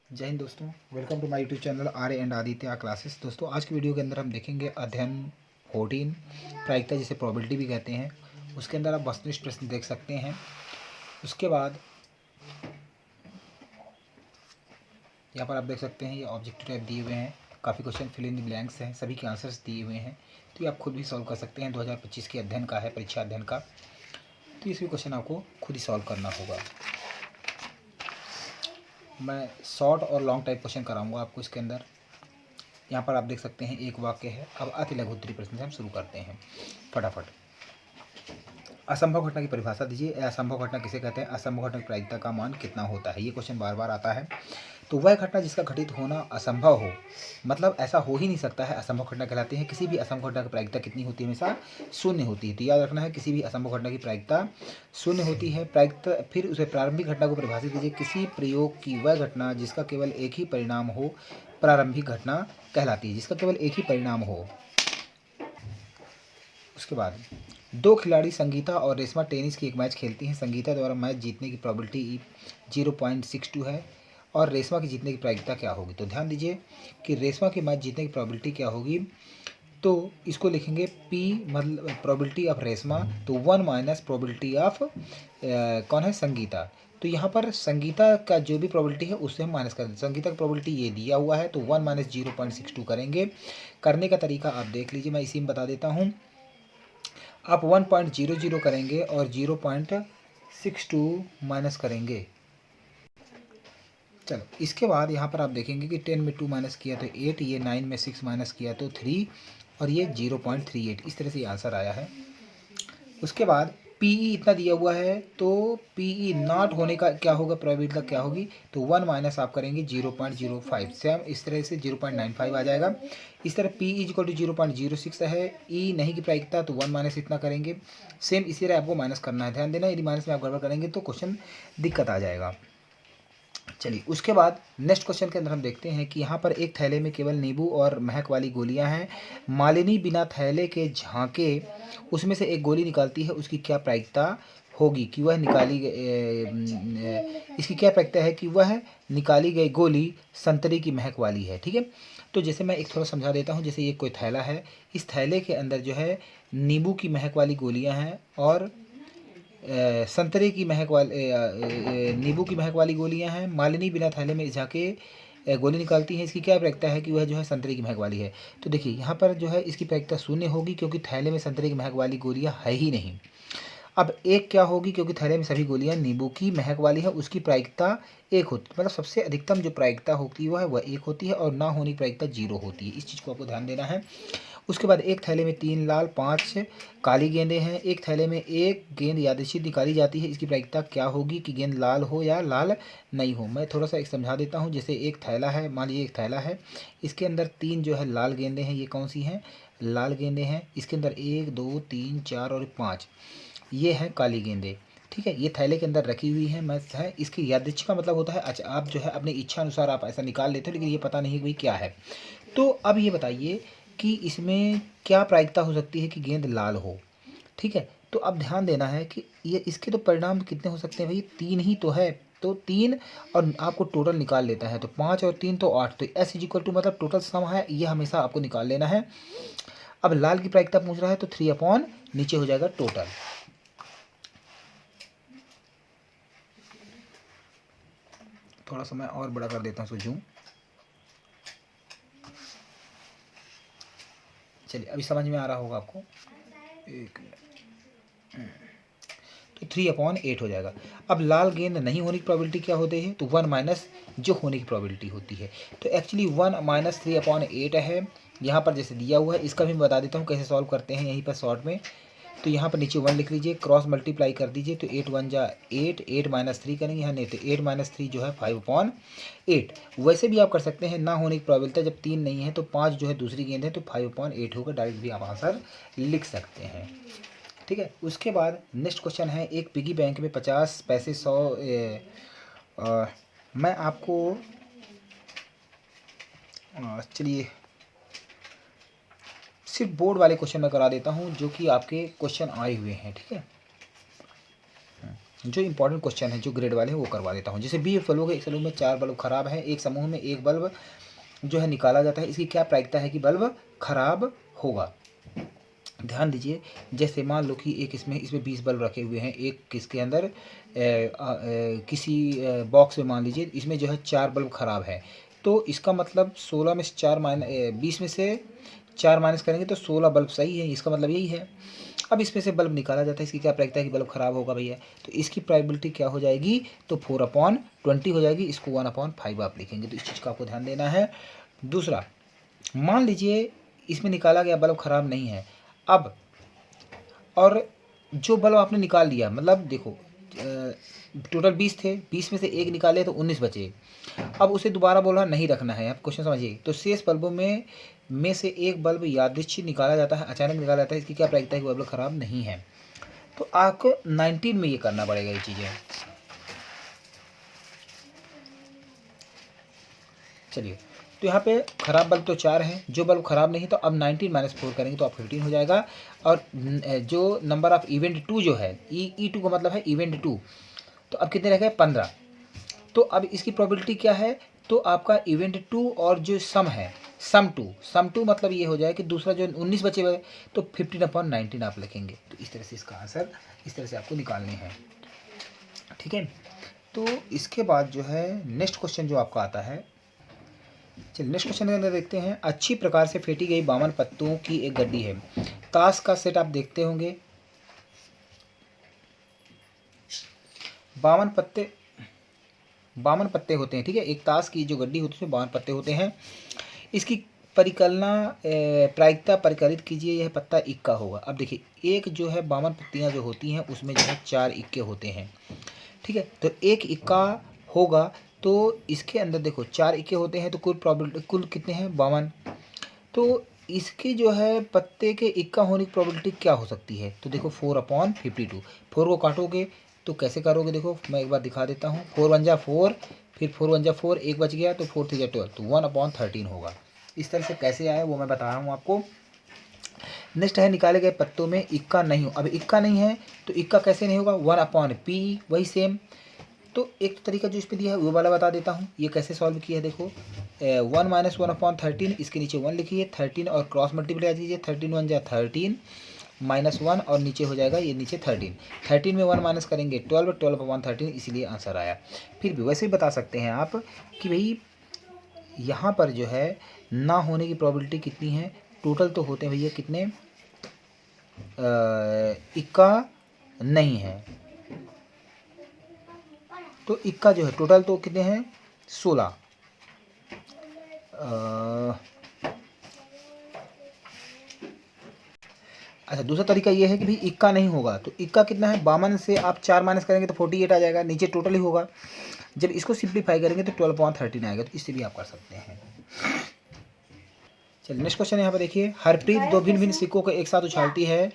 जय हिंद दोस्तों, welcome to my YouTube channel Arya and Aditya classes. दोस्तों आज की वीडियो के अंदर हम देखेंगे अध्ययन 14 प्रायिकता, जिसे प्रोबेबिलिटी भी कहते हैं। उसके अंदर आप वस्तुनिष्ठ प्रश्न देख सकते हैं। उसके बाद यहाँ पर आप देख सकते हैं ये ऑब्जेक्टिव टाइप दिए हुए हैं, काफ़ी question fill in the blanks हैं, सभी के आंसर्स दिए हुए हैं। तो ये आप खुद भी सॉल्व कर सकते हैं। 2025 के अध्ययन का है, परीक्षा अध्ययन का। तो इसमें क्वेश्चन आपको खुद ही सॉल्व करना होगा। मैं शॉर्ट और लॉन्ग टाइप क्वेश्चन कराऊंगा आपको इसके अंदर। यहाँ पर आप देख सकते हैं एक वाक्य है। अब अति लघु उत्तरीय प्रश्न से हम शुरू करते हैं फटाफट। असंभव घटना की परिभाषा दीजिए। असंभव घटना किसे कहते हैं? असंभव घटना की प्रायिकता का मान कितना होता है? ये क्वेश्चन बार बार आता है। तो वह घटना जिसका घटित होना असंभव हो, मतलब ऐसा हो ही नहीं सकता है, असंभव घटना कहलाती है। किसी भी असंभव घटना की प्रायिकता कितनी होती है? हमेशा शून्य होती है। तो याद रखना है, किसी भी असंभव घटना की प्रायिकता शून्य होती है। प्रायिकता फिर उसे प्रारंभिक घटना को परिभाषित कीजिए। किसी प्रयोग की वह घटना जिसका केवल एक ही परिणाम हो प्रारंभिक घटना कहलाती है, जिसका केवल एक ही परिणाम हो। उसके बाद दो खिलाड़ी संगीता और रेशमा टेनिस की एक मैच खेलती हैं। संगीता द्वारा मैच जीतने की प्रोबेबिलिटी 0.62 है और रेशमा की जीतने की प्रायिकता क्या होगी? तो ध्यान दीजिए कि रेशमा की मैच जीतने की प्रोबेबिलिटी क्या होगी। तो इसको लिखेंगे P मतलब प्रोबेबिलिटी ऑफ रेशमा, तो 1 माइनस प्रोबेबिलिटी ऑफ कौन है? संगीता। तो यहाँ पर संगीता का जो भी प्रोबेबिलिटी है उससे हम माइनस कर दें। संगीता का प्रोबेबिलिटी ये दिया हुआ है, तो 1 माइनस 0.62 करेंगे। करने का तरीका आप देख लीजिए, मैं इसी में बता देता हूँ। आप 1.00 करेंगे और 0.62 माइनस करेंगे। चलो, इसके बाद यहाँ पर आप देखेंगे कि 10 में 2 माइनस किया तो 8, ये 9 में 6 माइनस किया तो 3 और ये 0.38। इस तरह से ये आंसर आया है। उसके बाद पीई इतना दिया हुआ है, तो पीई नॉट होने का क्या होगा? प्रोबेबिलिटी क्या होगी? तो 1 माइनस आप करेंगे 0.05, सेम इस तरह से 0.95 आ जाएगा। इस तरह पी इज इक्वल टू 0.06 है। ई नहीं की प्रायिकता, तो 1 माइनस इतना करेंगे। सेम इसी तरह आपको माइनस करना है। ध्यान देना, यदि माइनस में आप गड़बड़ करेंगे तो क्वेश्चन दिक्कत आ जाएगा। चलिए, उसके बाद नेक्स्ट क्वेश्चन के अंदर हम देखते हैं कि यहाँ पर एक थैले में केवल नींबू और महक वाली गोलियां हैं। मालिनी बिना थैले के झांके उसमें से एक गोली निकालती है, उसकी क्या प्रायिकता होगी कि वह इसकी क्या प्रायिकता है कि वह निकाली गई गोली संतरे की महक वाली है। ठीक है, तो जैसे मैं एक थोड़ा समझा देता हूँ। जैसे ये कोई थैला है, इस थैले के अंदर जो है नींबू की महक वाली गोलियां हैं और संतरे की महक वाली नींबू की महक वाली गोलियां हैं। मालिनी बिना थैले में झाके गोली निकालती है, इसकी क्या प्रायिकता है कि वह जो है संतरे की महक वाली है। तो देखिए यहाँ पर जो है इसकी प्रायिकता शून्य होगी, क्योंकि थैले में संतरे की महक वाली गोलियां है ही नहीं। अब एक क्या होगी? क्योंकि थैले में सभी गोलियां नींबू की महक वाली है, उसकी प्रायिकता एक होती, मतलब सबसे अधिकतम जो प्रायिकता होती है वह एक होती है और ना होने की प्रायिकता 0 होती है। इस चीज़ को आपको ध्यान देना है। उसके बाद एक थैले में 3 लाल 5 काली गेंदें हैं। एक थैले में एक गेंद यादृच्छिक निकाली जाती है, इसकी प्रायिकता क्या होगी कि गेंद लाल हो या लाल नहीं हो? मैं थोड़ा सा एक समझा देता हूँ। जैसे एक थैला है, मान लीजिए एक थैला है, इसके अंदर 3 जो है लाल गेंदें हैं। ये कौन सी हैं? लाल गेंदें हैं। इसके अंदर 1 2 3 4 और 5 ये हैं काली गेंदें। ठीक है, ये थैले के अंदर रखी हुई है। मैं है इसकी यादृच्छिक का मतलब होता है, अच्छा आप जो है अपनी इच्छा अनुसार आप ऐसा निकाल लेते हो, लेकिन ये पता नहीं भाई क्या है। तो अब ये बताइए कि इसमें क्या प्रायिकता हो सकती है कि गेंद लाल हो। ठीक है, तो अब ध्यान देना है कि ये इसके तो परिणाम कितने हो सकते हैं भाई? 3 ही तो है। तो 3 और आपको टोटल निकाल लेता है, तो 5 और 3 तो 8। तो एस इज इक्वल टू मतलब टोटल सम है, ये हमेशा आपको निकाल लेना है। अब लाल की प्रायिकता पूछ रहा है, तो 3 अपॉन नीचे हो जाएगा टोटल। थोड़ा सा मैं और बड़ा कर देता हूँ, सोचूं। चलिए, अभी समझ में आ रहा होगा आपको। एक मिनट, तो 3/8 हो जाएगा। अब लाल गेंद नहीं होने की प्रोबेबिलिटी क्या होती है? तो 1 माइनस जो होने की प्रोबेबिलिटी होती है। तो एक्चुअली 1 माइनस 3/8 है। यहाँ पर जैसे दिया हुआ है, इसका भी मैं बता देता हूँ कैसे सॉल्व करते हैं यहीं पर शॉर्ट में। तो यहाँ पर नीचे 1 लिख लीजिए, क्रॉस मल्टीप्लाई कर दीजिए, तो 8 1 जा 8, 8 माइनस 3 करेंगे यहाँ नहीं, तो 8 माइनस 3 जो है 5/8। वैसे भी आप कर सकते हैं, ना होने की प्रोबेबिलिटी जब 3 नहीं है तो 5 जो है दूसरी गेंद है, तो 5/8 होगा। डायरेक्ट भी आप आंसर लिख सकते हैं। ठीक है, उसके बाद नेक्स्ट क्वेश्चन है, एक पिगी बैंक में 50 पैसे 100 मैं आपको चलिए सिर्फ बोर्ड वाले क्वेश्चन में करा देता हूँ जो कि आपके क्वेश्चन आए हुए हैं। ठीक है, जो इंपॉर्टेंट क्वेश्चन है जो ग्रेड वाले हैं वो करवा देता हूँ। जैसे बी बल्बों के एक समूह में 4 बल्ब खराब हैं, एक समूह में एक बल्ब जो है निकाला जाता है, इसकी क्या प्रायिकता है कि बल्ब खराब होगा। ध्यान दीजिए, जैसे मान लो कि एक इसमें 20 बल्ब रखे हुए हैं, एक किसके अंदर किसी बॉक्स में मान लीजिए इसमें जो है 4 बल्ब खराब है, तो इसका मतलब 16 में से 20 में से 4 माइनस करेंगे तो 16 बल्ब सही है, इसका मतलब यही है। अब इसमें से बल्ब निकाला जाता है, इसकी क्या प्रायिकता है कि बल्ब खराब होगा भैया, तो इसकी प्राइबिलिटी क्या हो जाएगी, तो 4/20 हो जाएगी, इसको 1/5 आप लिखेंगे, तो इस चीज़ का आपको ध्यान देना है। दूसरा, मान लीजिए इसमें निकाला गया बल्ब खराब नहीं है, अब और जो बल्ब आपने निकाल लिया, मतलब देखो टोटल 20 थे, 20 में से एक निकाले तो 19 बचे, अब उसे दोबारा बोला नहीं रखना है, आप क्वेश्चन समझिए। तो शेष बल्बों में से एक बल्ब यादृच्छिक निकाला जाता है, अचानक निकाला जाता है, इसकी क्या प्रायिकता है कि बल्ब खराब नहीं है। तो आपको 19 में ये करना पड़ेगा ये चीज़ें। चलिए, तो यहाँ पे खराब बल्ब तो 4 है, जो बल्ब खराब नहीं, तो अब 19 - 4 करेंगे तो आप 15 हो जाएगा। और जो नंबर ऑफ इवेंट 2 जो है, E2 का मतलब है इवेंट 2, तो अब कितने रह गए 15। तो अब इसकी प्रोबेबिलिटी क्या है, तो आपका इवेंट 2 और जो सम है सम टू मतलब ये हो जाए कि दूसरा जो 19 बचे हुए, तो 15/19 आप लिखेंगे। तो इस तरह से इसका आंसर इस तरह से आपको निकालने हैं, ठीक है। तो इसके बाद जो है नेक्स्ट क्वेश्चन जो आपका आता है, चलिए नेक्स्ट क्वेश्चन के अंदर देखते हैं। अच्छी प्रकार से फेंटी गई 52 पत्तों की एक गड्डी है, ताश का सेट आप देखते होंगे, 52 पत्ते होते हैं, ठीक है। एक ताश की जो गड्डी होती है उसमें 52 पत्ते होते हैं। इसकी परिकलना प्रायिकता परिकलित कीजिए, यह पत्ता इक्का होगा। अब देखिए, एक जो है 52 पत्तियाँ जो होती हैं उसमें जो है 4 इक्के होते हैं, ठीक है। तो एक इक्का होगा, तो इसके अंदर देखो 4 इक्के होते हैं, तो कुल कितने हैं 52। तो इसकी जो है पत्ते के इक्का होने की प्रोबेबिलिटी क्या हो सकती है, तो देखो 4/52। 4 को काटोगे तो कैसे करोगे, देखो मैं एक बार दिखा देता हूँ। 4 1 जा 4, फिर 4 1 जा 4, एक बच गया, तो 4 3 जा 12, तो 1/13 होगा। इस तरह से कैसे आया वो मैं बता रहा हूँ आपको। नेक्स्ट है, निकाले गए पत्तों में इक्का नहीं हो। अब इक्का नहीं है तो इक्का कैसे नहीं होगा, 1/p, वही सेम। तो एक तरीका जो इस पर दिया है वो वाला बता देता हूँ, ये कैसे सॉल्व किया है। देखो 1 - 1/13, इसके नीचे 1 लिखिए, 13 और क्रॉस मल्टीप्लाई कीजिए, 13 1 जा 13 -1 और नीचे हो जाएगा ये नीचे 13। 13 में 1 माइनस करेंगे 12, 12/13, इसीलिए आंसर आया। फिर भी वैसे ही बता सकते हैं आप कि भाई यहाँ पर जो है ना होने की प्रोबेबिलिटी कितनी है। टोटल तो होते हैं भैया कितने, इक्का नहीं है, तो इक्का जो है टोटल तो कितने हैं 16। अच्छा, दूसरा तरीका ये है कि भाई इक्का नहीं होगा, तो इक्का कितना है 52 से आप 4 माइनस करेंगे तो 48 आ जाएगा, नीचे टोटल ही होगा। जब इसको सिंप्लीफाई करेंगे तो 12/13 आएगा, तो इससे भी आप कर सकते हैं। चलिए नेक्स्ट क्वेश्चन यहाँ पर देखिए। हरप्रीत 2 भिन्न भिन्न सिक्कों को एक साथ उछालती है,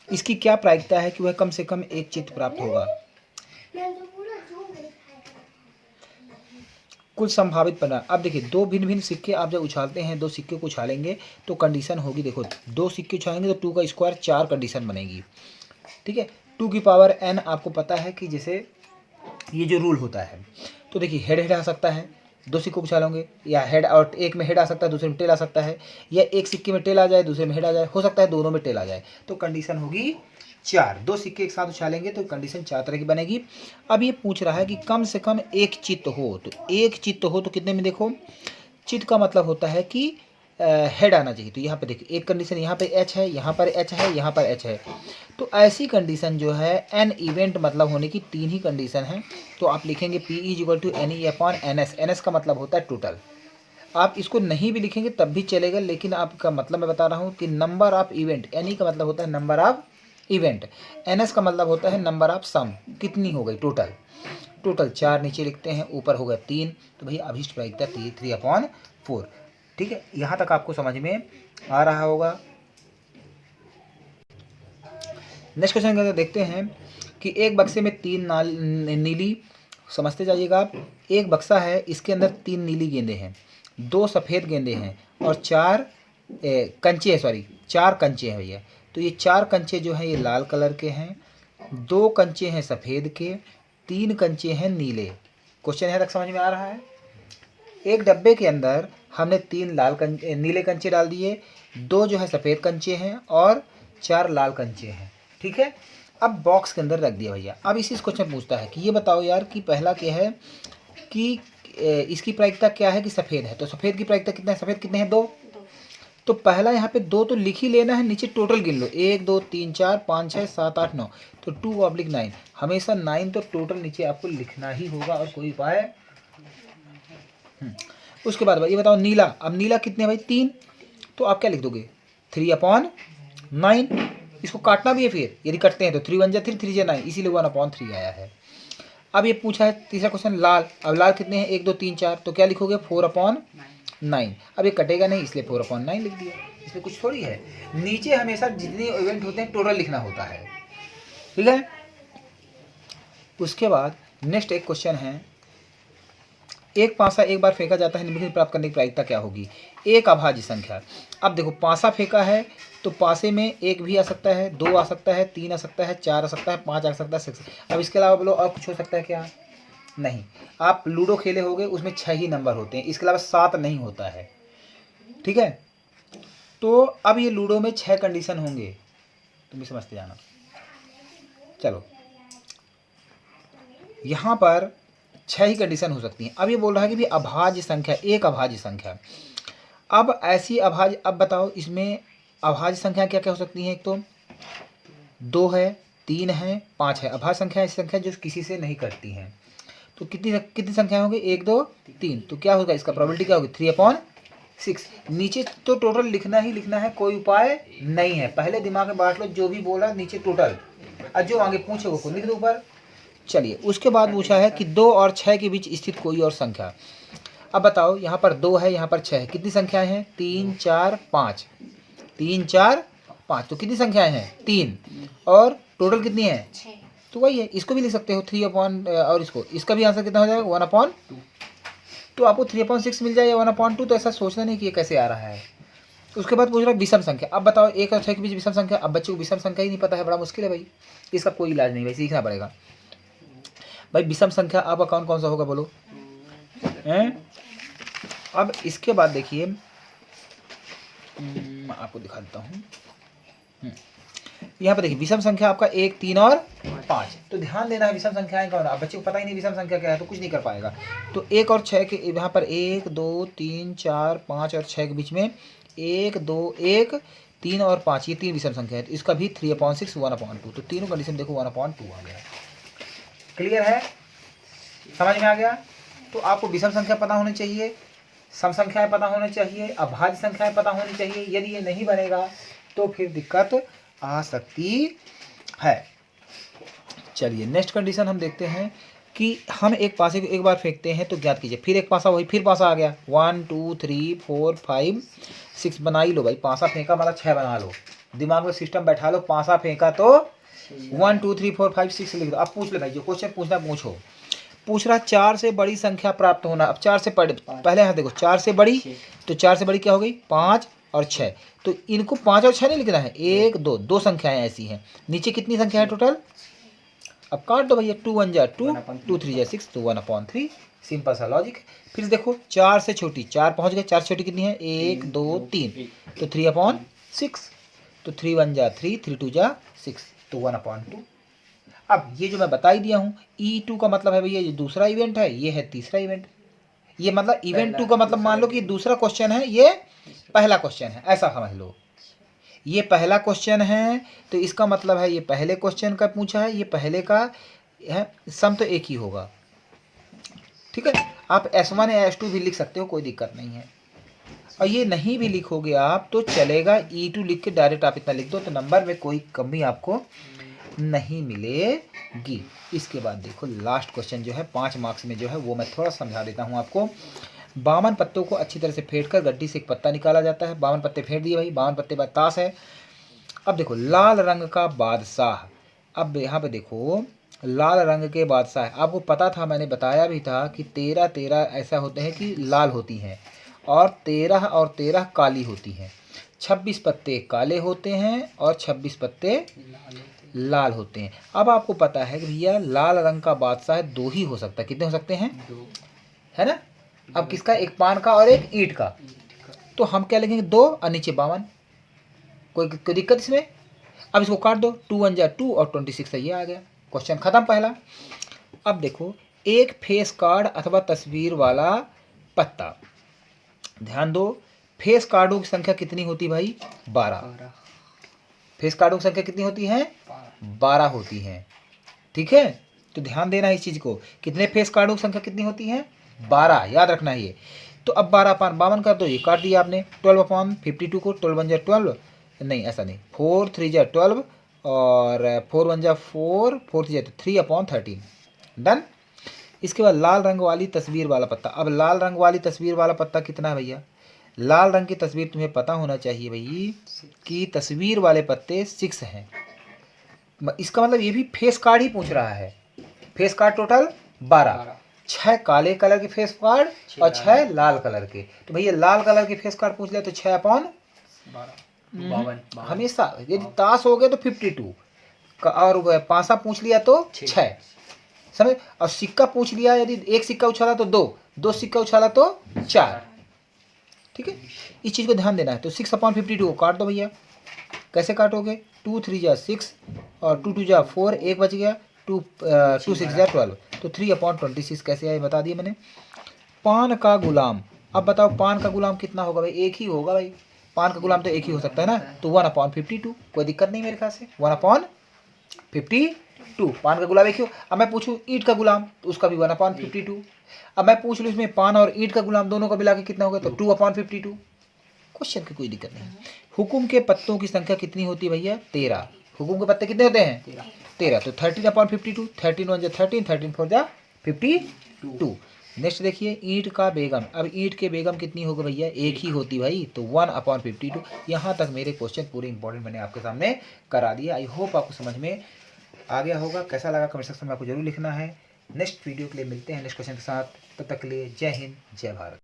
इसकी क्या प्रायिकता है कि वह कम से कम एक चित्त प्राप्त होगा। कुल संभावित परिणाम। अब देखिए, 2 भिन्न भिन्न सिक्के आप जब उछालते हैं, 2 सिक्के को उछालेंगे तो कंडीशन होगी, देखो 2 सिक्के उछालेंगे तो 2 का स्क्वायर 4 कंडीशन बनेगी, ठीक है। 2 की पावर n आपको पता है कि जैसे ये जो रूल होता है, तो देखिए हेड हेड आ सकता है, 2 सिक्के उछालोगे, या हेड और एक में हेड आ सकता है, दूसरे में टेल आ सकता है, या एक सिक्के में टेल आ जाए दूसरे में हेड आ जाए, हो सकता है दोनों में टेल आ जाए, तो कंडीशन होगी 4। 2 सिक्के एक साथ उछालेंगे तो कंडीशन 4 तरह की बनेगी। अब ये पूछ रहा है कि कम से कम एक चित्त हो, तो एक चित्त हो तो कितने में, देखो चित्त का मतलब होता है कि हेड आना चाहिए। तो यहाँ पे देखिए एक कंडीशन, यहाँ पे एच है, यहाँ पर एच है, यहाँ पर एच है, तो ऐसी कंडीशन जो है एन इवेंट मतलब होने की 3 ही कंडीशन है। तो आप लिखेंगे P = NE/NS। NS का मतलब होता है टोटल। आप इसको नहीं भी लिखेंगे तब भी चलेगा, लेकिन आपका मतलब मैं बता रहा हूँ कि नंबर ऑफ इवेंट, NE का मतलब होता है नंबर ऑफ इवेंट, NS का मतलब होता है नंबर ऑफ सम, कितनी हो गई टोटल 4 नीचे लिखते हैं, ऊपर हो गया 3, तो भैया अभीष्ट प्रायिकता 3/4। ठीक है, यहाँ तक आपको समझ में आ रहा होगा। नेक्स्ट क्वेश्चन के अंदर देखते हैं कि एक बक्से में 3 नीली, समझते जाइएगा आप, एक बक्सा है, इसके अंदर 3 नीली गेंदें हैं, 2 सफ़ेद गेंदें हैं और 4 कंचे हैं, 4 कंचे हैं भैया। तो ये 4 कंचे जो हैं ये लाल कलर के हैं, 2 कंचे हैं सफ़ेद के, 3 कंचे हैं नीले। क्वेश्चन यहाँ तक समझ में आ रहा है? एक डब्बे के अंदर हमने 3 नीले कंचे डाल दिए, 2 जो है सफ़ेद कंचे हैं और 4 लाल कंचे हैं। ठीक है, अब बॉक्स के अंदर रख दिया भैया। अब इसी क्वेश्चन पूछता है कि ये बताओ यार कि पहला क्या है कि इसकी प्रायिकता क्या है कि सफ़ेद है, तो सफ़ेद की प्रायिकता कितना है, सफ़ेद कितने हैं 2। तो पहला यहाँ पे 2 तो लिख ही लेना है, नीचे टोटल गिन लो 1 2 3 4 5 6 7 8 9, तो 2/9 हमेशा 9 तो टोटल नीचे आपको लिखना ही होगा और कोई उपाय। उसके बाद भाई ये बताओ नीला, अब नीला कितने भाई 3, तो आप क्या लिख दोगे 3/9। इसको काटना भी है, फिर यदि कटते हैं तो 3 1 3 3 9, इसीलिए 1/3 आया है। अब ये पूछा है तीसरा क्वेश्चन लाल, अब लाल कितने हैं 1 2 3 4, तो क्या लिखोगे 4/9। अब ये कटेगा नहीं इसलिए 4/9 लिख दिया, इसमें कुछ थोड़ी है। नीचे हमेशा जितने इवेंट होते हैं टोटल लिखना होता है। ठीक है, उसके बाद नेक्स्ट एक क्वेश्चन है, एक पासा एक बार फेंका जाता है, निम्नलिखित प्राप्त करने की प्रायिकता क्या होगी। एक अभाज्य संख्या। अब देखो पासा फेंका है तो पासे में 1 भी आ सकता है, 2 आ सकता है, 3 आ सकता है, 4 आ सकता है, 5 आ सकता है, 6। अब इसके अलावा बोलो और कुछ हो सकता है क्या? नहीं। आप लूडो खेले होगे, उसमें 6 ही नंबर होते हैं, इसके अलावा 7 नहीं होता है। ठीक है, तो अब ये लूडो में 6 कंडीशन होंगे, तुम भी समझते जाना। चलो, यहाँ पर 6 ही कंडीशन हो सकती हैं। अब ये बोल रहा है कि भी अभाज्य संख्या, एक अभाज्य संख्या। अब ऐसी अभाज्य, अब बताओ इसमें अभाज्य संख्या क्या क्या हो सकती हैं। एक तो 2 है, 3 है, 5 है। अभाज्य संख्या ऐसी संख्या जो किसी से नहीं कटती हैं। तो कितनी संख्या होगी 1 2 3, तो क्या होगा इसका प्रोबेबिलिटी क्या होगी 3/6। नीचे तो टोटल लिखना ही लिखना है, कोई उपाय नहीं है। पहले दिमाग में बांट लो, जो भी बोला नीचे टोटल, और जो आगे पूछे वो लिख दो ऊपर। चलिए, उसके बाद पूछा है कि 2 और 6 के बीच स्थित कोई और संख्या। अब बताओ यहाँ पर 2 है, यहाँ पर 6 है, कितनी संख्याएं हैं 3 4 5, 3 4 5, तो कितनी संख्याएं हैं 3, और टोटल कितनी है 6। तो वही है, इसको भी लिख सकते हो 3 और इसका भी आंसर कितना हो जाएगा 1/2। तो आपको 3/6 मिल जाए या 1/2, तो ऐसा सोचना नहीं कि ये कैसे आ रहा है। उसके बाद पूछ रहा है विषम संख्या। अब बताओ 1 और 6 के बीच विषम संख्या। अब बच्चे को विषम संख्या ही नहीं पता है, बड़ा मुश्किल है भाई, इसका कोई इलाज नहीं भाई, सीखना पड़ेगा भाई। विषम संख्या आपका कौन कौन सा होगा बोलो हैं? अब इसके बाद देखिए, मैं आपको दिखा देता हूँ। यहाँ पर देखिए विषम संख्या आपका 1 3 और 5, तो ध्यान देना है विषम संख्याएं कौन। अब बच्चे को पता ही नहीं विषम संख्या क्या है तो कुछ नहीं कर पाएगा। तो 1 और 6 के यहाँ पर 1 2 3 4 5 और 6 के बीच में 1 2 1 3 और 5, ये 3 विषम संख्या है। तो इसका भी 3/6 1/2, तो तीनों कंडीशन देखो 1/2 आ गया। क्लियर है, समझ में आ गया। तो आपको विषम संख्या पता होनी चाहिए, सम संख्याएं पता होनी चाहिए, अभाज्य संख्याएं पता होनी चाहिए। यदि ये नहीं बनेगा तो फिर दिक्कत आ सकती है। चलिए नेक्स्ट कंडीशन हम देखते हैं कि हम एक पासे को एक बार फेंकते हैं तो ज्ञात कीजिए। फिर एक पासा, वही फिर पासा आ गया 1 2 3 4 5 6, बना ही लो भाई। पासा फेंका मतलब 6 बना लो, दिमाग में सिस्टम बैठा लो। पासा फेंका तो 1 2 3 4 5 6 लिख दो। अब पूछ लो भाई, जो क्वेश्चन पूछना पूछो। पूछ रहा 4 से बड़ी संख्या प्राप्त होना। अब 4 से पहले यहाँ देखो 4 से बड़ी, तो 4 से बड़ी क्या हो गई 5 और 6, तो इनको 5 और 6 नहीं लिखना है, 1 2 दो संख्याएं ऐसी हैं। नीचे कितनी संख्या है टोटल, अब काट दो भैया, 2 1 जा 2, 2 3 जा 6, तो 1/3। सिंपल सा लॉजिक। फिर देखो 4 से छोटी, 4 पहुंच गए, 4 से छोटी कितनी है 1 2 3, तो 3/6, तो 3 1 जा 3, 3 2 जा 6, तो 1/2। अब ये जो मैं बता ही दिया हूँ, E2 का मतलब है भैया ये दूसरा इवेंट है, ये है तीसरा इवेंट। ये मतलब इवेंट 2 का मतलब मान लो कि दूसरा क्वेश्चन है, ये पहला क्वेश्चन है, ऐसा समझ लो। ये पहला क्वेश्चन है तो इसका मतलब है ये पहले क्वेश्चन का पूछा है, ये पहले का है, सम तो एक ही होगा। ठीक है, आप S1 या S2 भी लिख सकते हो, कोई दिक्कत नहीं है। और ये नहीं भी लिखोगे आप तो चलेगा, E2 लिख के डायरेक्ट आप इतना लिख दो, तो नंबर में कोई कमी आपको नहीं मिलेगी। इसके बाद देखो लास्ट क्वेश्चन जो है 5 मार्क्स में जो है वो मैं थोड़ा समझा देता हूँ आपको। 52 पत्तों को अच्छी तरह से फेंट कर गड्डी से एक पत्ता निकाला जाता है। 52 पत्ते फेंट दिए भाई, 52 पत्ते बाद ताश है। अब देखो लाल रंग का बादशाह। अब यहाँ पे देखो लाल रंग के बादशाह, आपको पता था, मैंने बताया भी था कि 13 ऐसा होते हैं कि लाल होती हैं, और 13 काली होती हैं। 26 पत्ते काले होते हैं और 26 पत्ते लाल होते हैं। अब आपको पता है कि भैया लाल रंग का बादशाह 2 ही हो सकता है। कितने हो सकते हैं? 2 है ना। अब किसका? एक पान का और एक ईंट का। तो हम क्या लिखेंगे? 2 और नीचे 52। कोई दिक्कत इसमें? अब इसको काट दो, 2 1 जा 2 और 26 ये आ गया। क्वेश्चन खत्म पहला। अब देखो, एक फेस कार्ड अथवा तस्वीर वाला पत्ता। ध्यान दो, फेस कार्डों की संख्या कितनी होती भाई? 12। फेस कार्डों की संख्या कितनी होती है? 12 होती है। ठीक है, तो ध्यान देना इस चीज को। कितने फेस कार्डों की संख्या कितनी होती है? 12, याद रखना है ये। तो अब 12 पान 52 कर दो, ये काट दिया आपने। 12/52 को 12 1 जा 12, नहीं ऐसा नहीं, 4 3 जा 12 और 4 1 जा 4, 4 3 जा 3/13। डन। इसके बाद लाल रंग वाली तस्वीर वाला पत्ता। अब लाल रंग वाली तस्वीर वाला पत्ता कितना है भैया? लाल रंग की तस्वीर तुम्हें पता होना चाहिए भाई कि तस्वीर वाले पत्ते 6 हैं। इसका मतलब ये भी फेस कार्ड ही पूछ रहा है। फेस कार्ड टोटल 12, 6 काले कलर के फेस कार्ड और 6 लाल कलर के। तो भैया लाल कलर के फेस कार्ड पूछ लिया तो 6/52। हमेशा यदि ताश हो गया तो 52 और पासा पूछ लिया तो 6, समझ। और सिक्का पूछ लिया, यदि एक सिक्का उछाला तो 2 सिक्का उछाला तो 4। ठीक है, इस चीज को ध्यान देना है। तो 6/52 को काट दो भैया। कैसे काटोगे? 2 3 जा 6 और 2 2 जा 4, एक बच गया। 2 6 जा 12, तो 3/26 कैसे आए बता दिए मैंने। पान का गुलाम। अब बताओ पान का गुलाम कितना होगा भाई? एक ही होगा भाई, पान का गुलाम तो एक ही हो सकता है ना। तो 1/52, कोई दिक्कत नहीं मेरे ख्याल से। 1/52, पान का गुलाम एक ही हो। अब मैं पूछूं ईंट का गुलाम, तो उसका भी 1/52। अब मैं पूछ लूँ इसमें पान और ईंट का गुलाम दोनों का मिला के कितना होगा? तो 2/52। क्वेश्चन की कोई दिक्कत नहीं। हुकुम के पत्तों की संख्या कितनी होती है भैया? 13। हुकुम के पत्ते कितने होते हैं? 13। तो 13/52, 13 1 जा 13, 13 4 जा 52। नेक्स्ट देखिए, ईंट का बेगम। अब ईंट के बेगम कितनी होगी भैया? एक ही होती भाई, तो 1/52। यहाँ तक मेरे क्वेश्चन पूरे इंपॉर्टेंट मैंने आपके सामने करा दिया। आई होप आपको समझ में आ गया होगा। कैसा लगा कमेंट सेक्शन में आपको जरूर लिखना है। नेक्स्ट वीडियो के लिए मिलते हैं नेक्स्ट क्वेश्चन के साथ। तब तक के लिए जय हिंद, जय भारत।